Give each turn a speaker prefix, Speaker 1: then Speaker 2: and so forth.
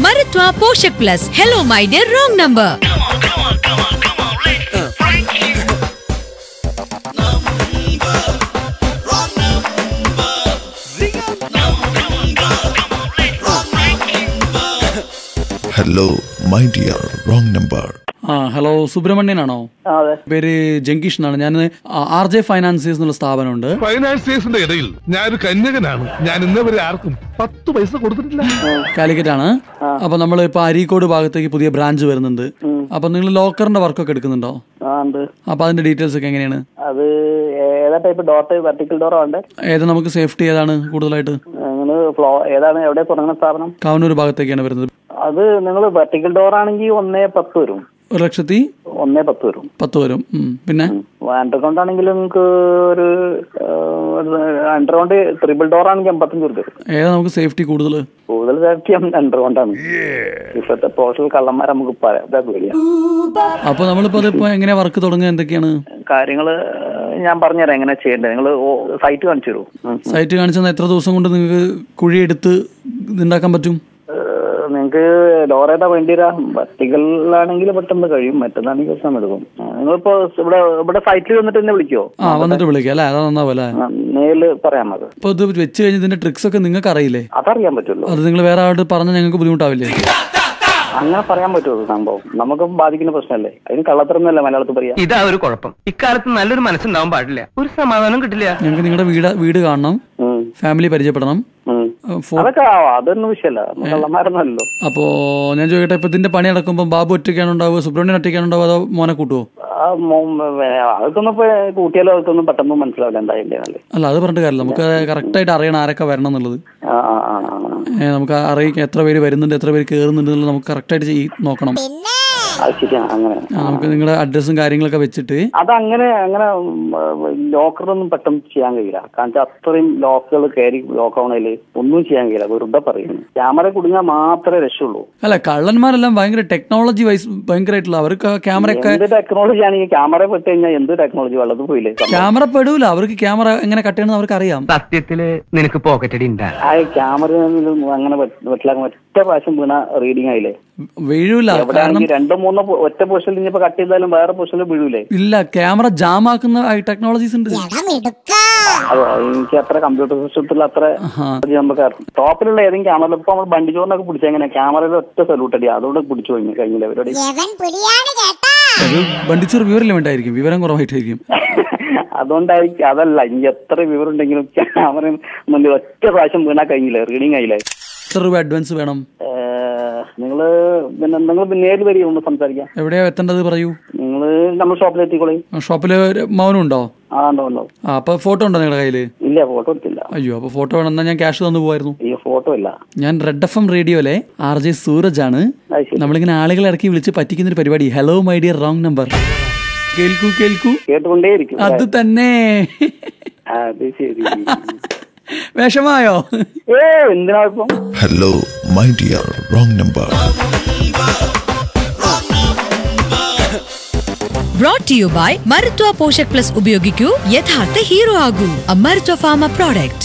Speaker 1: Maratwa Poshak Plus. Hello my dear, wrong number.
Speaker 2: Hello my dear, wrong number.
Speaker 3: Hello സുബ്രഹ്മണ്യനാണോ? പേര് ജംഗീഷ് എന്നാണ്. ഞാൻ RJ ഫൈനാൻസിയേഴ്സ് എന്നുള്ള സ്ഥാപനമുണ്ട്.
Speaker 4: ഫൈനാൻസിയേഴ്സിന്റെ ഇടയിൽ ഞാനൊരു കന്യകനാണ്. ഞാൻ ഇന്നവരെ ആർക്കും 10 പൈസ കൊടുത്തിട്ടില്ല.
Speaker 3: കാലിക്കറ്റ് ആണ്. അപ്പൊ നമ്മൾ ഇപ്പൊ അരീക്കോട് ഭാഗത്തേക്ക് പുതിയ ബ്രാഞ്ച് വരുന്നുണ്ട്. അപ്പൊ നിങ്ങൾ ലോക്കറിന്റെ വർക്കൊക്കെ എടുക്കുന്നുണ്ടോ? അപ്പൊ അതിന്റെ ഡീറ്റെയിൽസ് ഒക്കെ എങ്ങനെയാണ്?
Speaker 5: അത് ഏതാ ടൈപ്പ് ഡോർ, വെർട്ടിക്കൽ ഡോറോ ഉണ്ട്?
Speaker 3: ഏതാ നമുക്ക് സേഫ്റ്റി ഏതാണ് കൂടുതലായിട്ട്?
Speaker 5: ഏതാണ് എവിടെ തുടങ്ങുന്ന സ്ഥാപനം?
Speaker 3: കാവനൂർ ഭാഗത്തേക്കാണ് വരുന്നത്.
Speaker 5: അത് നിങ്ങൾ വെർട്ടിക്കൽ ഡോർ ആണെങ്കിൽ 1,10,000 വരും.
Speaker 3: 1,10,000
Speaker 5: വരും.
Speaker 3: 10 വരും. പിന്നെ
Speaker 5: അണ്ടർഗ്രൗണ്ട് ആണെങ്കിൽ നിങ്ങൾക്ക് ഒരു അണ്ടർഗ്രൗണ്ട് ട്രിപ്പിൾ ഡോർ ആണെങ്കിൽ 55 വരും.
Speaker 3: ഏതാ നമുക്ക് സേഫ്റ്റി കൂടുതൽ
Speaker 5: സേഫ്റ്റി അണ്ടർഗ്രൗണ്ട് ആണ്. ഇപ്പോഴത്തെ പ്രൊഫഷണൽ കള്ളന്മാരെ നമുക്ക് പേടിയാ.
Speaker 3: അപ്പൊ നമ്മളിപ്പോ അതിപ്പോ എങ്ങനെയാ വർക്ക് തുടങ്ങുക? എന്തൊക്കെയാണ്
Speaker 5: കാര്യങ്ങള് ഞാൻ പറഞ്ഞുതരാം എങ്ങനെ ചെയ്യേണ്ടത്. നിങ്ങൾ സൈറ്റ് കാണിച്ചു തരൂ.
Speaker 3: സൈറ്റ് കാണിച്ചാൽ എത്ര ദിവസം കൊണ്ട് നിങ്ങൾക്ക് കുഴിയെടുത്ത് ഇതുണ്ടാക്കാൻ പറ്റും?
Speaker 5: നിങ്ങൾക്ക് ഡോർ ഏതാ വേണ്ടിരാ? വെർട്ടിക്കലാണെങ്കിൽ പെട്ടെന്ന് കഴിയും, മറ്റന്നാണെങ്കിൽ ദിവസം എടുക്കും. നിങ്ങളിപ്പോ ഇവിടെ സൈറ്റിൽ വന്നിട്ട് എന്നെ വിളിക്കോ?
Speaker 3: വന്നിട്ട് വിളിക്കാം അല്ലേ? അതാ നന്നാവല്ലേ?
Speaker 5: നേരില് പറയാൻ മതി.
Speaker 3: ഇപ്പൊ ഇത് വെച്ച് കഴിഞ്ഞ ഇതിന്റെ ട്രിക്സ് ഒക്കെ നിങ്ങൾക്ക് അറിയില്ലേ?
Speaker 5: അതറിയാൻ പറ്റുള്ളൂ.
Speaker 3: അത് നിങ്ങൾ വേറെ ആളോട് പറഞ്ഞാൽ ഞങ്ങൾക്ക് ബുദ്ധിമുട്ടാവില്ലേ?
Speaker 5: അങ്ങനെ പറയാൻ പറ്റുമോ? സംഭവം നമുക്ക് ബാധിക്കുന്ന പ്രശ്നമല്ലേ. അതിന് കള്ളത്തരമൊന്നുമല്ല മലയാളത്തിൽ പറയാം.
Speaker 6: ഇതാ ഒരു കുഴപ്പം. ഇക്കാലത്ത് നല്ലൊരു മനസ്സുണ്ടാവാൻ പാടില്ല, ഒരു സമാധാനം കിട്ടില്ല.
Speaker 3: ഞങ്ങൾക്ക് നിങ്ങളുടെ വീട് കാണണം, ഫാമിലി പരിചയപ്പെടണം.
Speaker 5: അതൊക്കെ അതൊന്നും വിഷയമല്ല, കള്ളന്മാരൊന്നുമല്ലോ.
Speaker 3: അപ്പോ ഞാൻ ചോദിക്കട്ടെ, ഇപ്പൊ ഇതിന്റെ പണി നടക്കുമ്പോ ബാബു ഒറ്റയ്ക്കാണ് ഉണ്ടാവുക, സുബ്രഹ്മണ്യൻ ഒറ്റയ്ക്കാണ് ഉണ്ടാവുക, അതോ മോനെ കൂട്ടുവോ?
Speaker 5: അതൊക്കൊന്നും ഇപ്പൊ കൂട്ടിയാലോ അതൊന്നും പെട്ടെന്ന് മനസ്സിലാവില്ല എന്തായാലും.
Speaker 3: അല്ല അത് പറഞ്ഞിട്ട് കാര്യമില്ല, നമുക്ക് കറക്റ്റ് ആയിട്ട് അറിയണം ആരൊക്കെ വരണം എന്നുള്ളത്. നമുക്ക് അറിയിക്കാം എത്ര പേര് വരുന്നുണ്ട്, എത്ര പേര് കയറുന്നുണ്ട് എന്നുള്ളത് നമുക്ക് കറക്റ്റ് ആയിട്ട് നോക്കണം. നമുക്ക് നിങ്ങളുടെ അഡ്രസ്സും കാര്യങ്ങളൊക്കെ വെച്ചിട്ട്
Speaker 5: അതങ്ങനെ ലോക്കറൊന്നും പെട്ടെന്ന് ചെയ്യാൻ കഴിയില്ല. കാരണം അത്രയും ലോക്കുകൾ കയറി ലോക്ക് ആവണേല് ഒന്നും ചെയ്യാൻ കഴിയില്ല. വെറുതെ പറയുന്നു. ക്യാമറ കുടുങ്ങാൻ മാത്രമേ രക്ഷയുള്ളൂ.
Speaker 3: അല്ല കള്ളന്മാരെല്ലാം ഭയങ്കര ടെക്നോളജി വൈസ് ഭയങ്കരമായിട്ടുള്ള അവർക്ക് ക്യാമറ
Speaker 5: എന്ത് ടെക്നോളജി ആണെങ്കിൽ ക്യാമറ പെട്ട് കഴിഞ്ഞാൽ എന്ത് ടെക്നോളജി വെള്ളത്തിൽ പോയില്ലേ?
Speaker 3: ക്യാമറ പെടൂല, അവർക്ക് ക്യാമറ എങ്ങനെ കട്ട് ചെയ്യണമെന്ന് അവർക്ക് അറിയാം.
Speaker 6: സത്യത്തില് നിനക്ക് പോക്കറ്റടി ഉണ്ടാകും.
Speaker 5: ആ ക്യാമറ അങ്ങനെ വെട്ടിലാക്കാൻ ഒറ്റ പ്രാവശ്യം വീണ റീഡിങ് ആയില്ലേ?
Speaker 3: വീഴൂല.
Speaker 5: 2-3 ഒറ്റ പൊസിഷനിൽ ഇനിയിപ്പോ കട്ട് ചെയ്താലും വേറെ പൊസിഷനിൽ വീഴൂലേ?
Speaker 3: ഇല്ല, ക്യാമറ ജാം ആക്കുന്ന ടെക്നോളജീസ് ഉണ്ട്.
Speaker 5: അതോ എനിക്ക് അത്ര കമ്പ്യൂട്ടർ സിസ്റ്റത്തിൽ അത്ര നമുക്ക് ടോപ്പിലുള്ള ഏതെങ്കിലും ക്യാമറ ഇപ്പൊ നമ്മൾ ബണ്ടി ചോറിനൊക്കെ പിടിച്ച എങ്ങനെ ക്യാമറയിൽ ഒറ്റ സല്യൂട്ട് അടി അതുകൊണ്ട് പിടിച്ചു കഴിഞ്ഞില്ല പരിപാടി.
Speaker 3: ബണ്ടിച്ചോർ വിവരം വേണ്ടായിരിക്കും, വിവരം കുറവായിട്ടായിരിക്കും.
Speaker 5: അതുകൊണ്ടായിരിക്കും. അതല്ല, ഇനി എത്ര വിവരം ഉണ്ടെങ്കിലും ക്യാമറ മുന്നിൽ ഒറ്റ പ്രാവശ്യം വീണാ കഴിഞ്ഞില്ലേ, റീഡിങ് ആയില്ലേ?
Speaker 3: എത്ര രൂപ അഡ്വാൻസ് വേണം?
Speaker 5: നിങ്ങൾ നേരിൽ വരിക സംസാരിക്കാം.
Speaker 3: എവിടെയാ എത്തേണ്ടത് പറയൂ.
Speaker 5: നിങ്ങള് നമ്മൾ ഷോപ്പിലെത്തിക്കോളൂ.
Speaker 3: ഷോപ്പില് മൗനുണ്ടോ? അപ്പൊ ഫോട്ടോ ഉണ്ടോ നിങ്ങളുടെ കയ്യില്?
Speaker 5: ഇല്ല, ഫോട്ടോ എടുത്തില്ല.
Speaker 3: അയ്യോ, അപ്പൊ ഫോട്ടോ വേണം. ഞാൻ ക്യാഷ് തന്നു പോവായിരുന്നു.
Speaker 5: അയ്യോ, ഫോട്ടോ ഇല്ല.
Speaker 3: ഞാൻ റെഡ് FM റേഡിയോയിലെ RJ സൂരജ് ആണ്. നമ്മളിങ്ങനെ ആളുകളെ ഇറക്കി വിളിച്ച് പറ്റിക്കുന്ന ഒരു പരിപാടി, hello my dear wrong number. കേൾക്കൂ
Speaker 5: കേട്ടുകൊണ്ടേയിരിക്കും.
Speaker 3: അത് തന്നെ. വിഷമായോ?
Speaker 5: എന്തിനാ?
Speaker 2: Hello my dear, wrong number.
Speaker 1: Brought to you by Maratwa Poshak Plus. ഉപയോഗിക്കൂ, യഥാർത്ഥ hero ആകൂ. A Maratwa Pharma product.